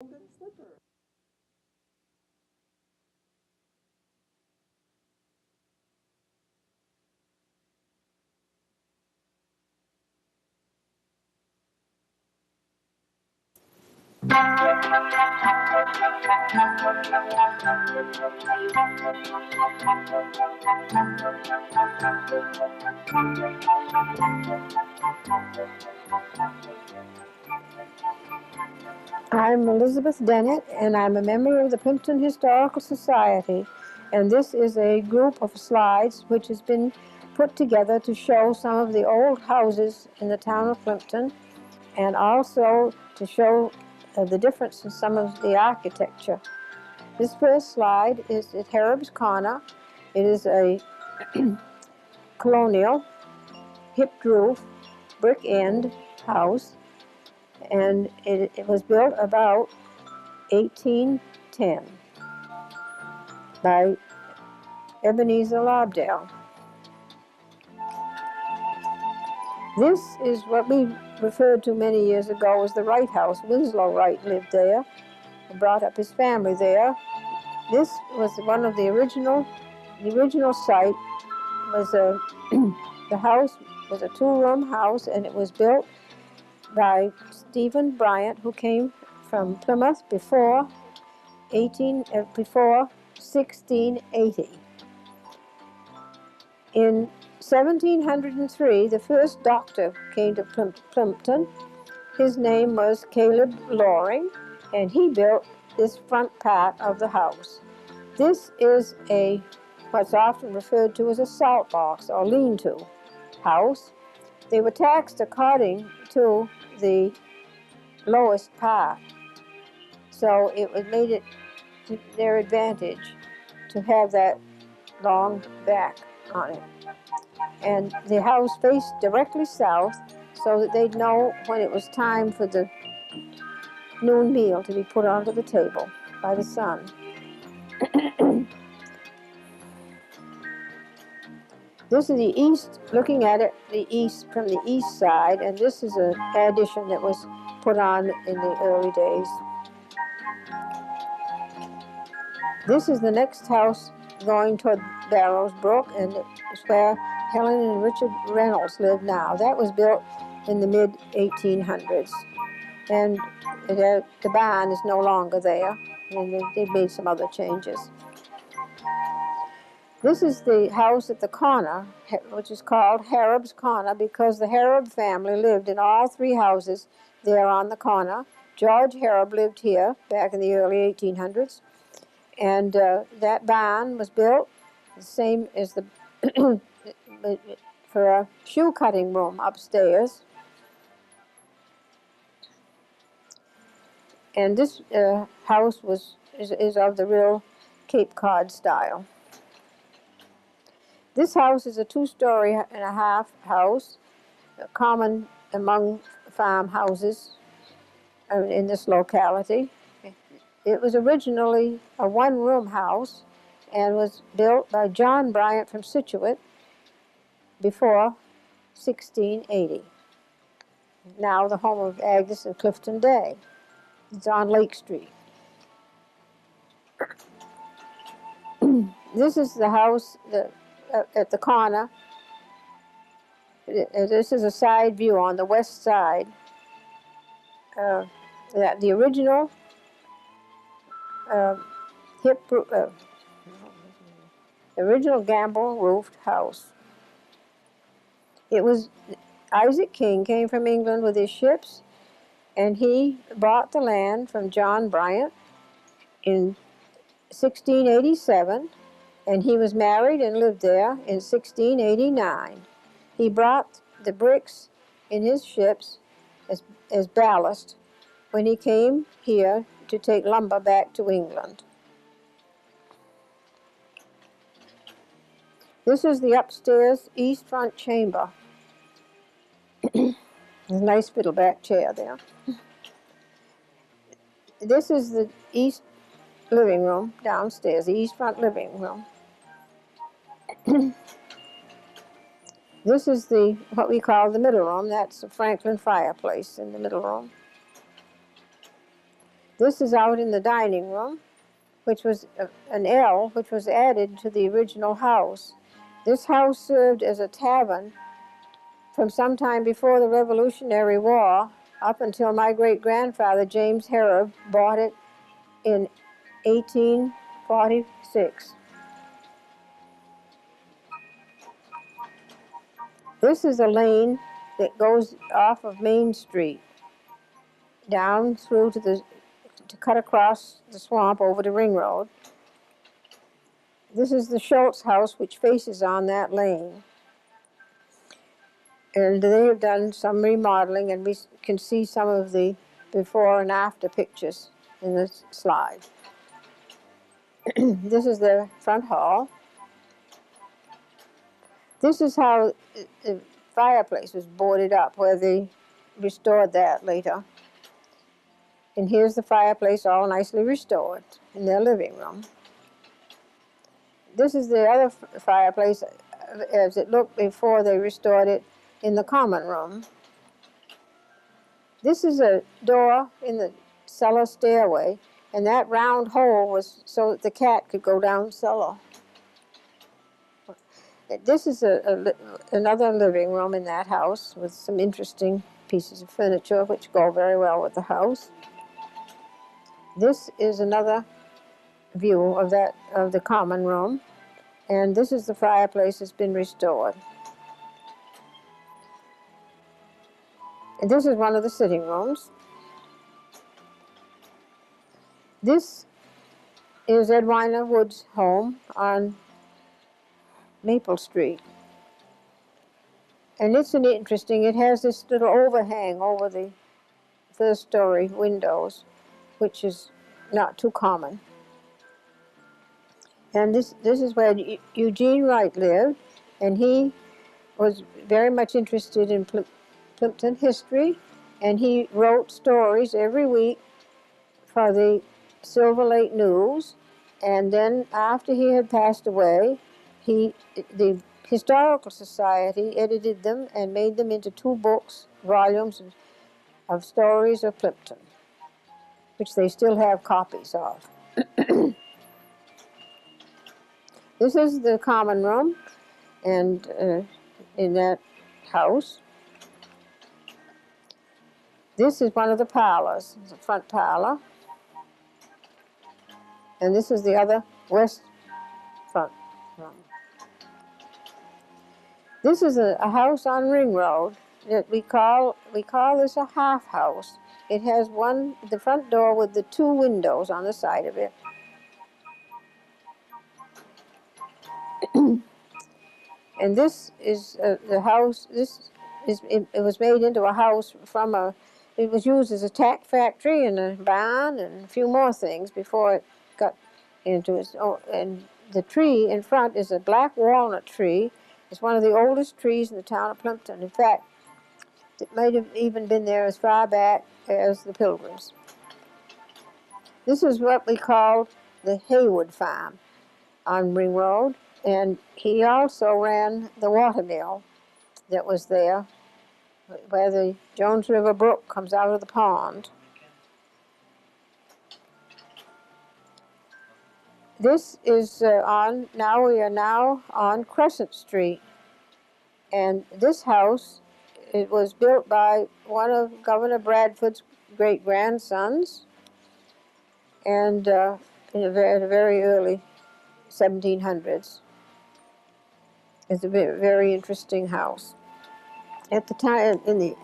golden slipper. I'm Elizabeth Dennett, and I'm a member of the Plympton Historical Society, and this is a group of slides which has been put together to show some of the old houses in the town of Plympton, and also to show the difference in some of the architecture. This first slide is at Harems Cana. It is a colonial, hipped roof, brick end house, and it was built about 1810 by Ebenezer Lobdell. This is what we referred to many years ago as the Wright House. Winslow Wright lived there and brought up his family there. This was one of the original site was the house was a two-room house, and it was built by Stephen Bryant, who came from Plymouth before 1680. In 1703, the first doctor came to Plimpton. His name was Caleb Loring, and he built this front part of the house. This is what's often referred to as a salt box or lean-to house. They were taxed according to the lowest part, so it made it to their advantage to have that long back on it. And the house faced directly south so that they'd know when it was time for the noon meal to be put onto the table by the sun. This is the east, looking at it from the east side, and this is an addition that was put on in the early days. This is the next house going toward Barrows Brook, and it's where Helen and Richard Reynolds live now. That was built in the mid-1800s, and the barn is no longer there, and they made some other changes. This is the house at the corner, which is called Harems Cana, because the Hareb family lived in all three houses there on the corner. George Hareb lived here back in the early 1800s, and that barn was built the same as the for a shoe cutting room upstairs. And this house is of the real Cape Cod style. This house is a two-story and a half house, common among farmhouses in this locality. It was originally a one-room house and was built by John Bryant from Scituate before 1680. Now the home of Agnes of Clifton Day. It's on Lake Street. This is the house at the corner. This is a side view on the west side. The original original gambrel roofed house. It was Isaac King came from England with his ships, and he bought the land from John Bryant in 1687, and he was married and lived there in 1689. He brought the bricks in his ships as ballast when he came here to take lumber back to England. This is the upstairs east front chamber. There's a nice fiddleback chair there. This is the east living room downstairs, the east front living room. This is what we call the middle room. That's the Franklin fireplace in the middle room. This is out in the dining room, which was an L, which was added to the original house. This house served as a tavern from some time before the Revolutionary War up until my great-grandfather, James Harrod, bought it in 1846. This is a lane that goes off of Main Street down through to cut across the swamp over to Ring Road. This is the Schultz House, which faces on that lane. And they have done some remodeling, and we can see some of the before and after pictures in this slide. This is the front hall. This is how the fireplace was boarded up, where they restored that later. And here's the fireplace all nicely restored in their living room. This is the other fireplace as it looked before they restored it in the common room. This is a door in the cellar stairway, and that round hole was so that the cat could go down cellar. This is another living room in that house with some interesting pieces of furniture which go very well with the house. This is another view of the common room, and this is the fireplace that's been restored. And this is one of the sitting rooms. This is Edwina Wood's home on Maple Street. And it's interesting, it has this little overhang over the first story windows, which is not too common. And this is where Eugene Wright lived, and he was very much interested in Plimpton history, and he wrote stories every week for the Silver Lake News. And then after he had passed away, the Historical Society edited them and made them into 2 volumes of stories of Plimpton, which they still have copies of. This is the common room, and in that house. This is one of the parlors, the front parlor. And this is the other west front room. This is a house on Ring Road that we call this a half house. It has the front door with the 2 windows on the side of it. And this is the house. It was made into a house it was used as a tack factory and a barn and a few more things before it got into its own. And the tree in front is a black walnut tree. It's one of the oldest trees in the town of Plympton. In fact, it might have even been there as far back as the Pilgrims. This is what we call the Haywood Farm on Ring Road, and he also ran the watermill that was there, where the Jones River Brook comes out of the pond. This is we are now on Crescent Street. And this house, it was built by one of Governor Bradford's great-grandsons, and in the very early 1700s. It's a very interesting house. At the time, in the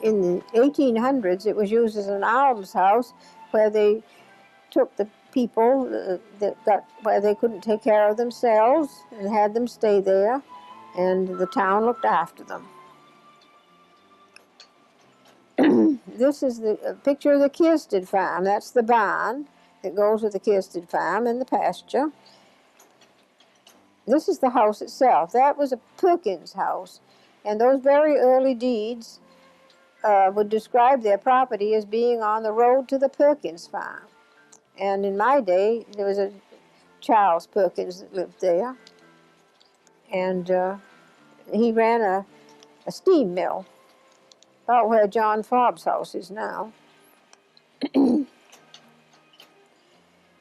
1800s, it was used as an almshouse where they took the people where they couldn't take care of themselves and had them stay there, and the town looked after them. This is a picture of the Kierstead farm. That's the barn that goes with the Kierstead farm and the pasture. This is the house itself. That was a Pickens house, and those very early deeds would describe their property as being on the road to the Pickens farm. And in my day, there was a Charles Perkins that lived there, and he ran a steam mill about where John Fobb's house is now.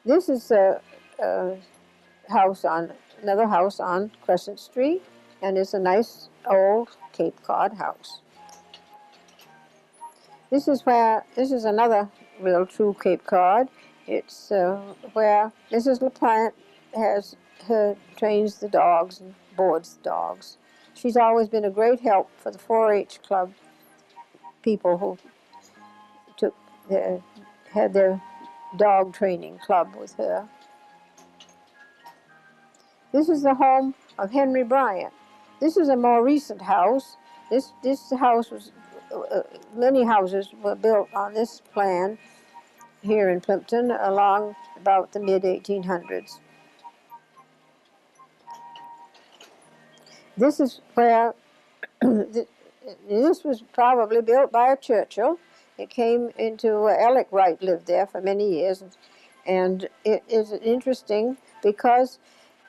This is a another house on Crescent Street, and it's a nice old Cape Cod house. This is another real true Cape Cod. It's where Mrs. LaPlante trains the dogs and boards the dogs. She's always been a great help for the 4-H club people who had their dog training club with her. This is the home of Henry Bryant. This is a more recent house. This house was, many houses were built on this plan here in Plympton along about the mid-1800s. This is where, this was probably built by a Churchill. It came into, Alec Wright lived there for many years, and it is interesting because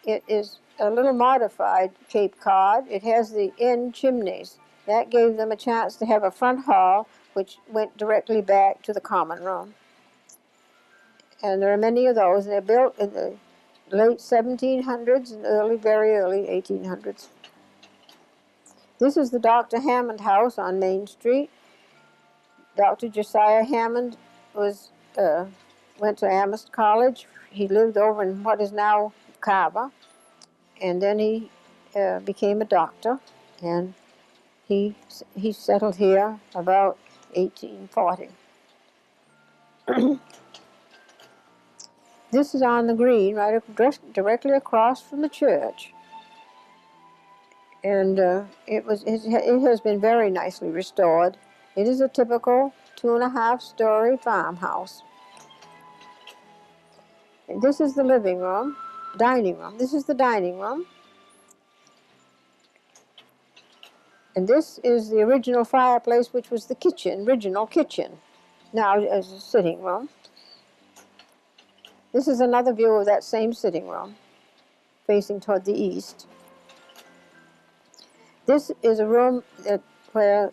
it is a little modified Cape Cod. It has the end chimneys. That gave them a chance to have a front hall which went directly back to the common room. And there are many of those. They're built in the late 1700s and very early 1800s. This is the Dr. Hammond house on Main Street. Dr. Josiah Hammond went to Amherst College. He lived over in what is now Carver, and then he became a doctor, and he settled here about 1840. This is on the green, right directly across from the church, and it has been very nicely restored. It is a typical 2.5-story farmhouse. And this is the living room, dining room. This is the dining room. And this is the original fireplace, which was the original kitchen, now as a sitting room. This is another view of that same sitting room, facing toward the east. This is a room where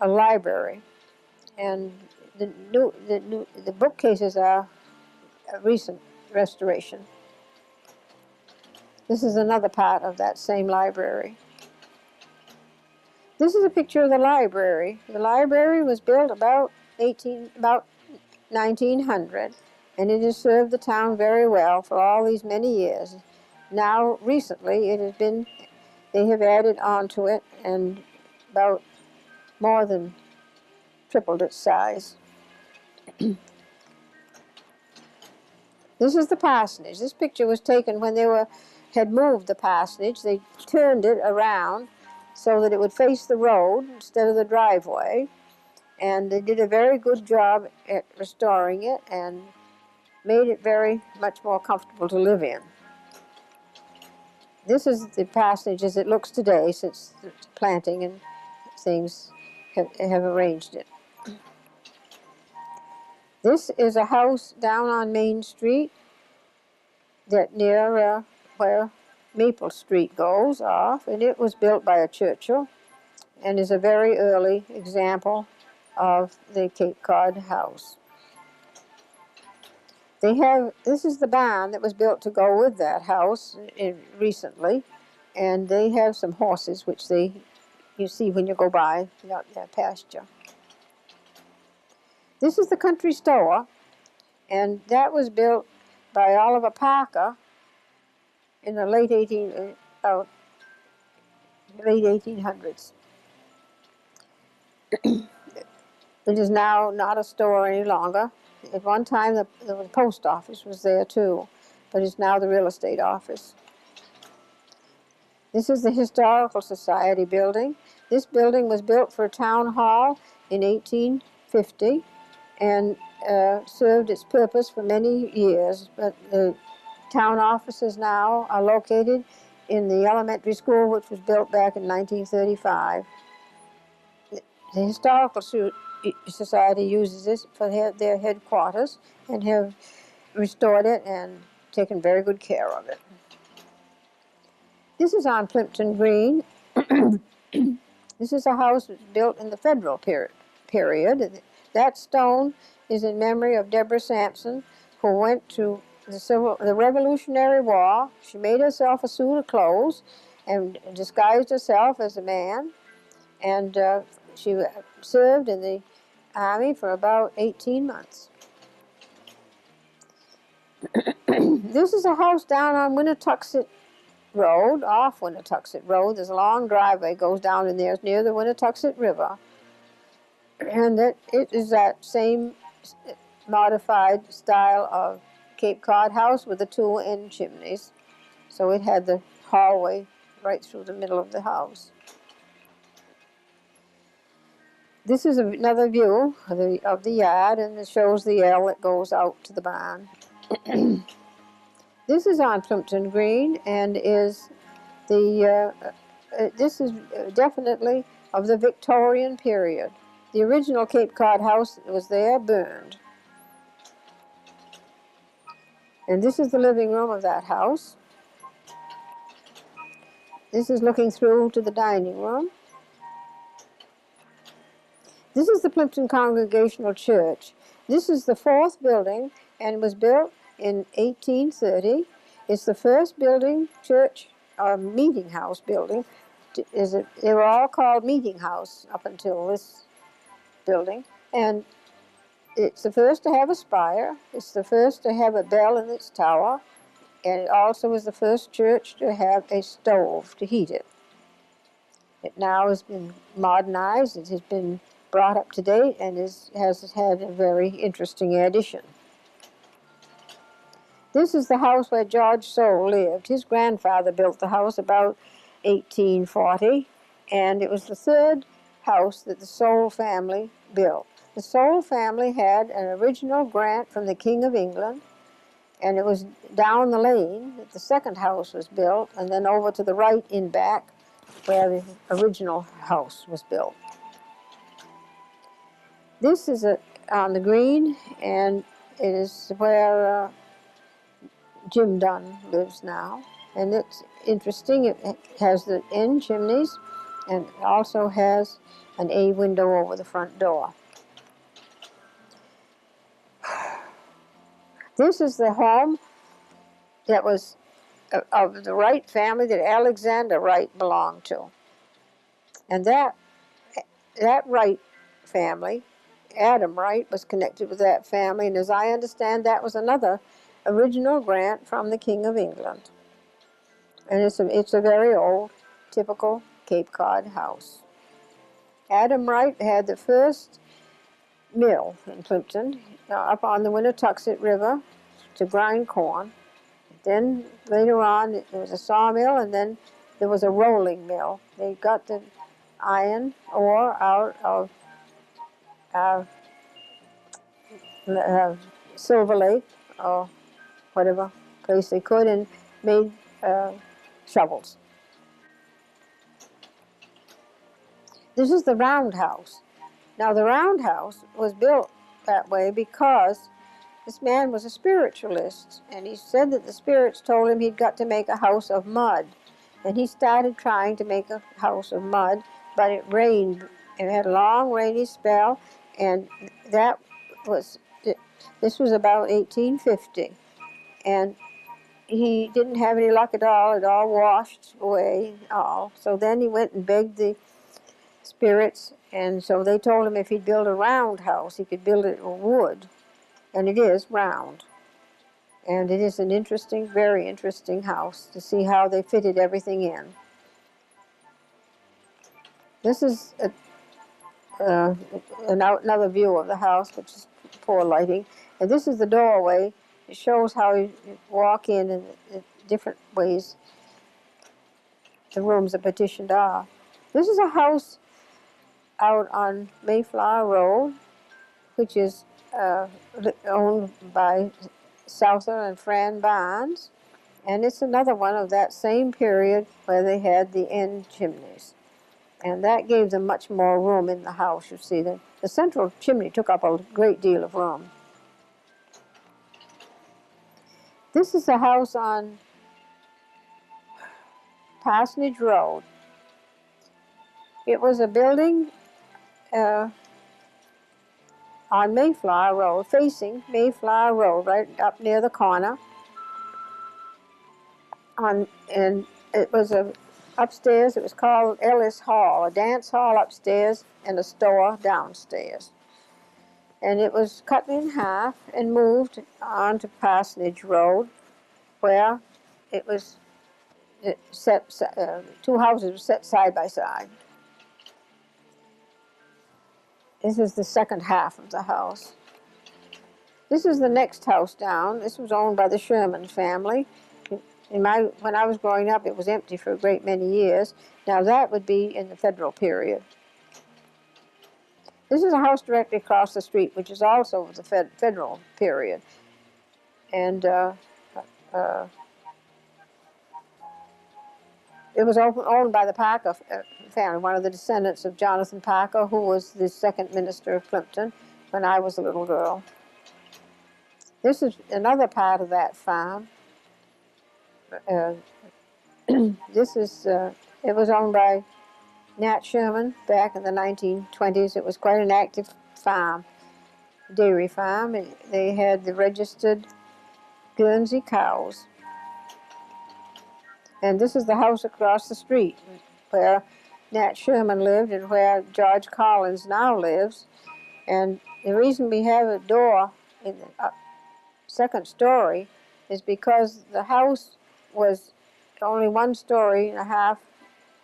a library, and the bookcases are a recent restoration. This is another part of that same library. This is a picture of the library. The library was built about 1900, and it has served the town very well for all these many years. Now, recently, they have added on to it and about more than tripled its size. This is the parsonage. This picture was taken when they had moved the parsonage. They turned it around so that it would face the road instead of the driveway. And they did a very good job at restoring it and made it very much more comfortable to live in. This is the parsonage as it looks today, since the planting and things have arranged it. This is a house down on Main Street that near where Maple Street goes off, and it was built by a Churchill and is a very early example of the Cape Cod house. This is the barn that was built to go with that house recently, and they have some horses which you see when you go by their pasture. This is the country store, and that was built by Oliver Parker in the late 1800s. It is now not a store any longer. At one time, the post office was there too, but it's now the real estate office. This is the Historical Society building. This building was built for a town hall in 1850 and served its purpose for many years, but the town offices now are located in the elementary school, which was built back in 1935. The Historical Society uses this for their headquarters and have restored it and taken very good care of it. This is on Plimpton Greene. This is a house that was built in the Federal period. That stone is in memory of Deborah Sampson, who went to the Revolutionary War. She made herself a suit of clothes and disguised herself as a man, and she served in the Army for about 18 months. This is a house down on Winnetoxet Road, off Winnetoxet Road. There's a long driveway goes down in there. It's near the Winnetoxet River. And it is that same modified style of Cape Cod house with the two end chimneys. So it had the hallway right through the middle of the house. This is another view of the yard, and it shows the L that goes out to the barn. This is on Plimpton Greene, and is this is definitely of the Victorian period. The original Cape Cod house that was there burned. And this is the living room of that house. This is looking through to the dining room. This is the Plympton Congregational Church. This is the fourth building and was built in 1830. It's the first building, church, or meeting house building. They were all called meeting house up until this building. And it's the first to have a spire. It's the first to have a bell in its tower. And it also was the first church to have a stove to heat it. It now has been modernized. It has been brought up to date and has had a very interesting addition. This is the house where George Soule lived. His grandfather built the house about 1840, and it was the third house that the Soule family built. The Soule family had an original grant from the King of England, and it was down the lane that the second house was built, and then over to the right in back where the original house was built. This is on the green, and it is where Jim Dunn lives now. And it's interesting. It has the end chimneys, and it also has an A window over the front door. This is the home that was of the Wright family that Alexander Wright belonged to. And that Wright family, Adam Wright, was connected with that family, and as I understand, that was another original grant from the King of England. And it's a very old, typical Cape Cod house. Adam Wright had the first mill in Plimpton, up on the Winnetoxet River to grind corn. Then later on, there was a sawmill, and then there was a rolling mill. They got the iron ore out of Silver Lake or whatever place they could, and made shovels. This is the roundhouse. Now the roundhouse was built that way because this man was a spiritualist, and he said that the spirits told him he'd got to make a house of mud. And he started trying to make a house of mud, but it rained. It had a long rainy spell, and this was about 1850. And he didn't have any luck at all. It all washed away, all. So then he went and begged the spirits, and so they told him if he'd build a round house, he could build it with wood. And it is round. And it is an interesting, very interesting house to see how they fitted everything in. This is another view of the house, which is poor lighting. And this is the doorway. It shows how you walk in and the different ways the rooms are partitioned off. This is a house out on Mayflower Road, which is owned by Souther and Fran Barnes, and it's another one of that same period where they had the end chimneys, and that gave them much more room in the house. You see, the central chimney took up a great deal of room. This is a house on Parsonage Road. It was a building on Mayflower Road, facing Mayflower Road, right up near the corner. And it was upstairs. It was called Ellis Hall, a dance hall upstairs and a store downstairs. And it was cut in half and moved onto Parsonage Road, where it was two houses were set side by side. This is the second half of the house. This is the next house down. This was owned by the Sherman family. When I was growing up, it was empty for a great many years. Now that would be in the Federal period. This is a house directly across the street, which is also the Federal period. And it was owned by the Parker family, one of the descendants of Jonathan Parker, who was the second minister of Plimpton when I was a little girl. This is another part of that farm. This is, it was owned by Nat Sherman back in the 1920s. It was quite an active farm, dairy farm. And they had the registered Guernsey cows. And this is the house across the street where Nat Sherman lived and where George Collins now lives. And the reason we have a door in the second story is because the house was only 1.5 stories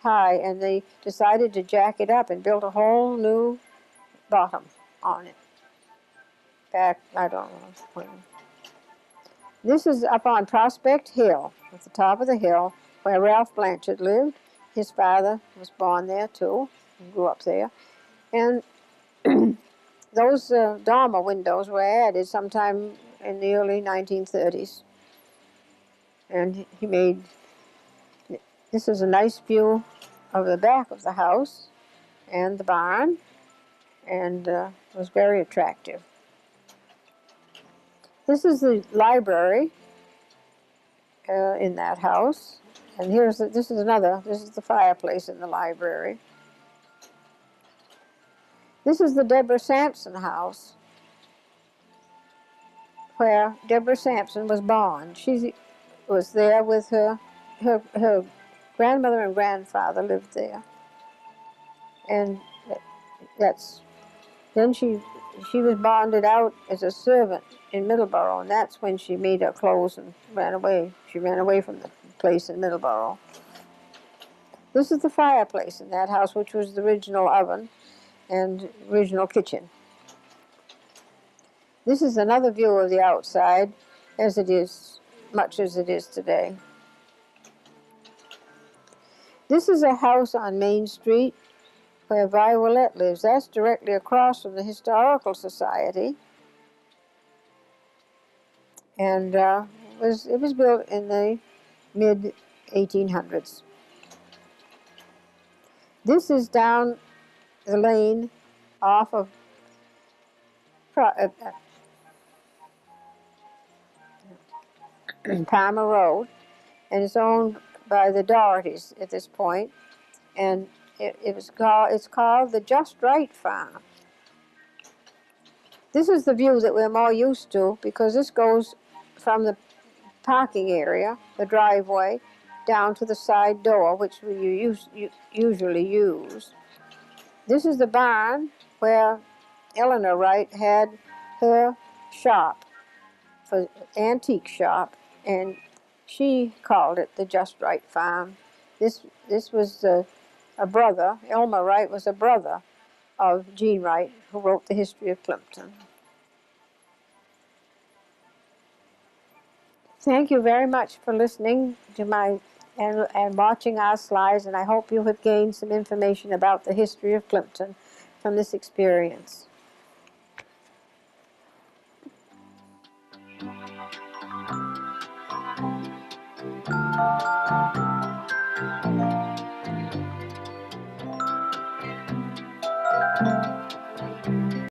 high, and they decided to jack it up and built a whole new bottom on it. Back, I don't know when. This is up on Prospect Hill, at the top of the hill, where Ralph Blanchard lived. His father was born there too, and grew up there. And those dormer windows were added sometime in the early 1930s. And he made, this is a nice view of the back of the house and the barn, and was very attractive. This is the library in that house. And this is the fireplace in the library. This is the Deborah Sampson house, where Deborah Sampson was born. She was there with her grandmother and grandfather lived there. And then she was bonded out as a servant in Middleborough, and that's when she made her clothes and ran away. She ran away from the place in Middleborough. This is the fireplace in that house, which was the original oven and original kitchen. This is another view of the outside, much as it is today. This is a house on Main Street where Violette lives. That's directly across from the Historical Society. And it was built in the mid-1800s. This is down the lane off of Palmer Road, and it's owned by the Dohertys at this point, and it's called the Just Right Farm. This is the view that we're more used to, because this goes from the parking area, the driveway, down to the side door, which you usually use. This is the barn where Eleanor Wright had her shop, for antique shop, and she called it the Just Right Farm. This was a brother. Elmer Wright was a brother of Jean Wright, who wrote the history of Plimpton. Thank you very much for listening to and watching our slides, and I hope you have gained some information about the history of Plimpton from this experience.